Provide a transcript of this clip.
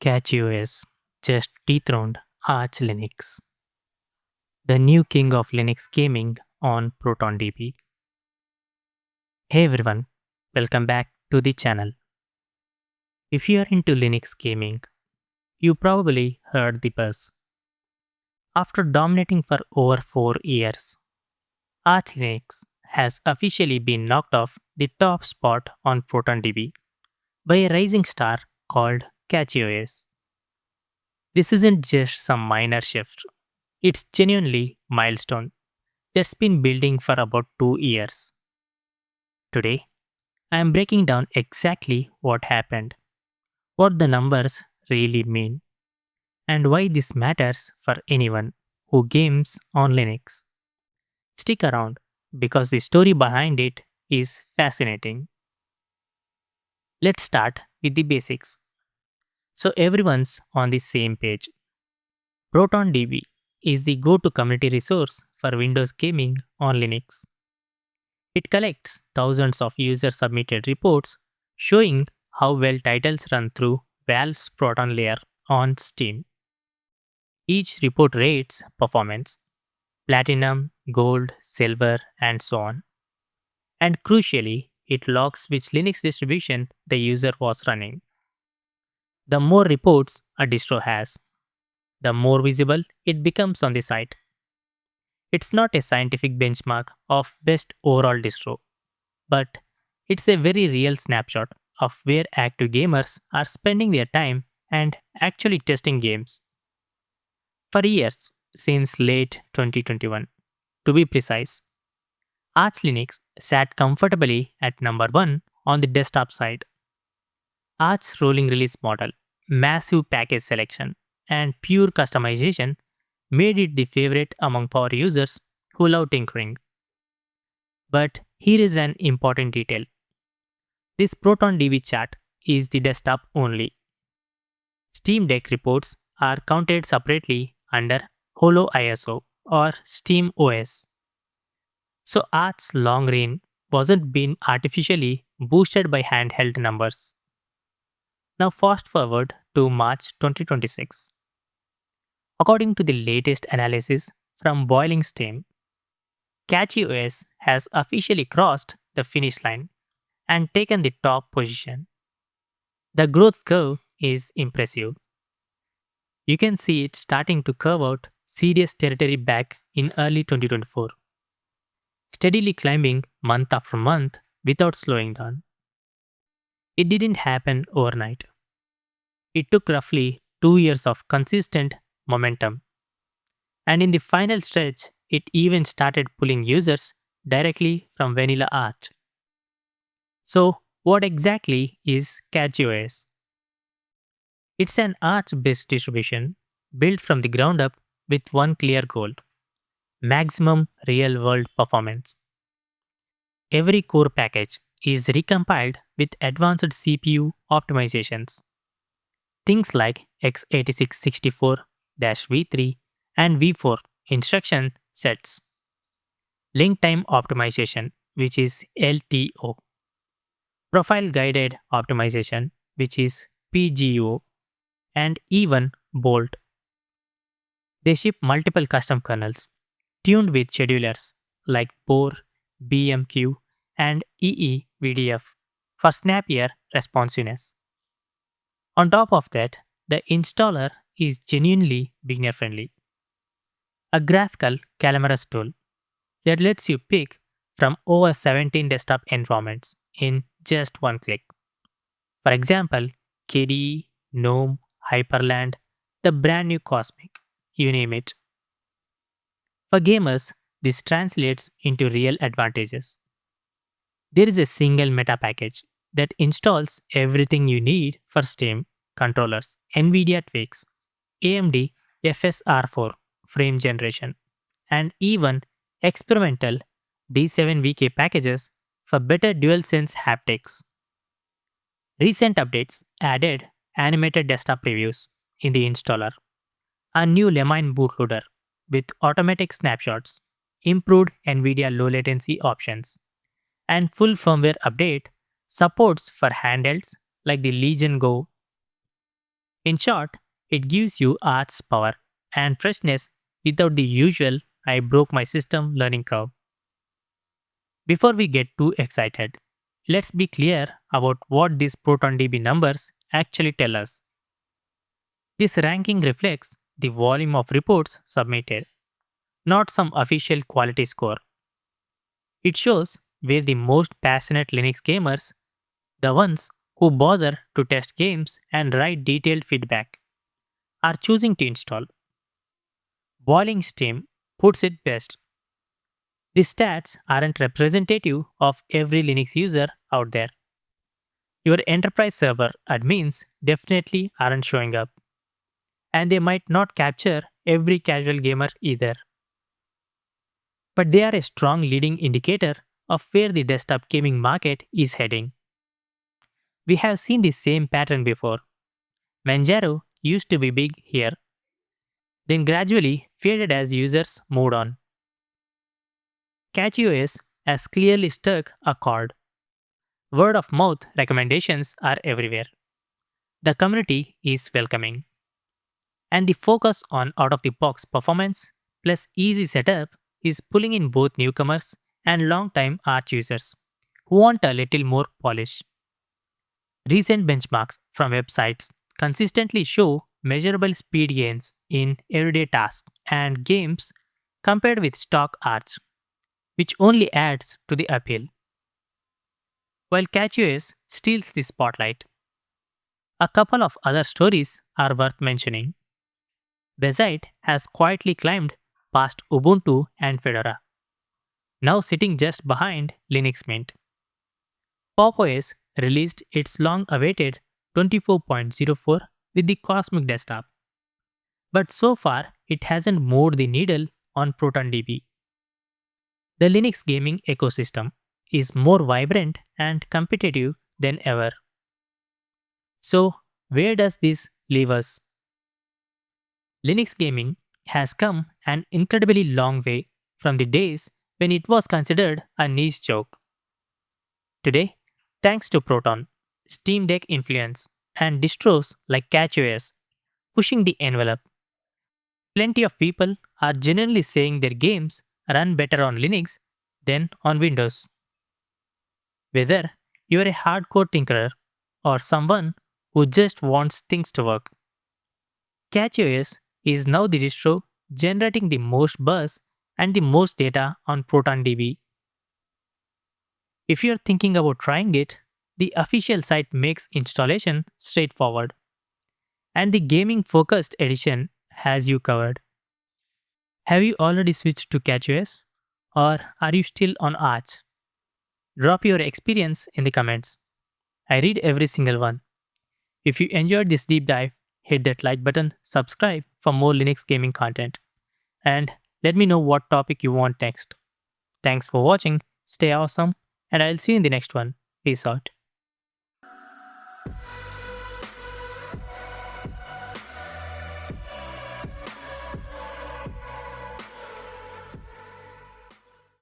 CachyOS just dethroned Arch Linux, the new king of Linux gaming on ProtonDB. Hey everyone, welcome back to the channel. If you are into Linux gaming, you probably heard the buzz. After dominating for over 4 years, Arch Linux has officially been knocked off the top spot on ProtonDB by a rising star called CachyOS. This isn't just some minor shift, it's genuinely milestone that's been building for about 2 years. Today, I am breaking down exactly what happened, what the numbers really mean, and why this matters for anyone who games on Linux. Stick around because the story behind it is fascinating. Let's start with the basics so everyone's on the same page. ProtonDB is the go to community resource for Windows gaming on Linux. It collects thousands of user submitted reports showing how well titles run through Valve's Proton layer on Steam. Each report rates performance platinum, gold, silver, and so on. And crucially, it logs which Linux distribution the user was running. The more reports a distro has, the more visible it becomes on the site. It's not a scientific benchmark of best overall distro, but it's a very real snapshot of where active gamers are spending their time and actually testing games. For years, since late 2021, to be precise, Arch Linux sat comfortably at number 1 on the desktop side. Arch's rolling release model, massive package selection, and pure customization made it the favorite among power users who love tinkering. But here is an important detail. This ProtonDB chart is the desktop only. Steam Deck reports are counted separately under HoloISO or SteamOS. So Arch's long reign wasn't being artificially boosted by handheld numbers. Now fast forward to March 2026. According to the latest analysis from Boiling Steam, CachyOS has officially crossed the finish line and taken the top position. The growth curve is impressive. You can see it starting to curve out serious territory back in early 2024, steadily climbing month after month without slowing down. It didn't happen overnight. It took roughly 2 years of consistent momentum, and in the final stretch, it even started pulling users directly from vanilla Arch. So, what exactly is CachyOS? It's an Arch-based distribution built from the ground up with one clear goal: maximum real-world performance. Every core package is recompiled with advanced CPU optimizations. Things like x86-64-V3 and V4 instruction sets, link time optimization, which is LTO, profile guided optimization, which is PGO, and even Bolt. They ship multiple custom kernels tuned with schedulers like Bohr, BMQ, and EEVDF for snappier responsiveness. On top of that, the installer is genuinely beginner friendly. A graphical Calamarus tool that lets you pick from over 17 desktop environments in just one click. For example, KDE, GNOME, Hyperland, the brand new Cosmic, you name it. For gamers, this translates into real advantages. There is a single meta package that installs everything you need for Steam, controllers, NVIDIA tweaks, AMD FSR4 frame generation, and even experimental D7VK packages for better DualSense haptics. Recent updates added animated desktop previews in the installer, a new Lemine bootloader with automatic snapshots, improved NVIDIA low latency options, and full firmware update supports for handhelds like the Legion Go. In short, it gives you Arch's power and freshness without the usual I broke my system learning curve. Before we get too excited, let's be clear about what these ProtonDB numbers actually tell us. This ranking reflects the volume of reports submitted, not some official quality score. It shows where the most passionate Linux gamers, the ones who bother to test games and write detailed feedback, are choosing to install. Boiling Steam puts it best. These stats aren't representative of every Linux user out there. Your enterprise server admins definitely aren't showing up, and they might not capture every casual gamer either. But they are a strong leading indicator of where the desktop gaming market is heading. We have seen the same pattern before. Manjaro used to be big here, then gradually faded as users moved on. CachyOS has clearly struck a chord. Word of mouth recommendations are everywhere. The community is welcoming. And the focus on out of the box performance plus easy setup is pulling in both newcomers and long-time Arch users who want a little more polish. Recent benchmarks from websites consistently show measurable speed gains in everyday tasks and games compared with stock Arch, which only adds to the appeal. While CatchOS steals the spotlight, a couple of other stories are worth mentioning. Bezite has quietly climbed past Ubuntu and Fedora, now sitting just behind Linux Mint. PopOS released its long awaited 24.04 with the Cosmic Desktop, but so far it hasn't moved the needle on ProtonDB. The Linux gaming ecosystem is more vibrant and competitive than ever. So, where does this leave us? Linux gaming has come an incredibly long way from the days when it was considered a niche joke. Today, thanks to Proton, Steam Deck influence, and distros like CatchOS pushing the envelope, plenty of people are genuinely saying their games run better on Linux than on Windows. Whether you're a hardcore tinkerer or someone who just wants things to work, CatchOS is now the distro generating the most buzz and the most data on ProtonDB. If you're thinking about trying it, the official site makes installation straightforward, and the gaming focused edition has you covered. Have you already switched to CatchOS? Or are you still on Arch? Drop your experience in the comments. I read every single one. If you enjoyed this deep dive, hit that like button, subscribe for more Linux gaming content, and let me know what topic you want next. Thanks for watching, stay awesome, and I'll see you in the next one. Peace out.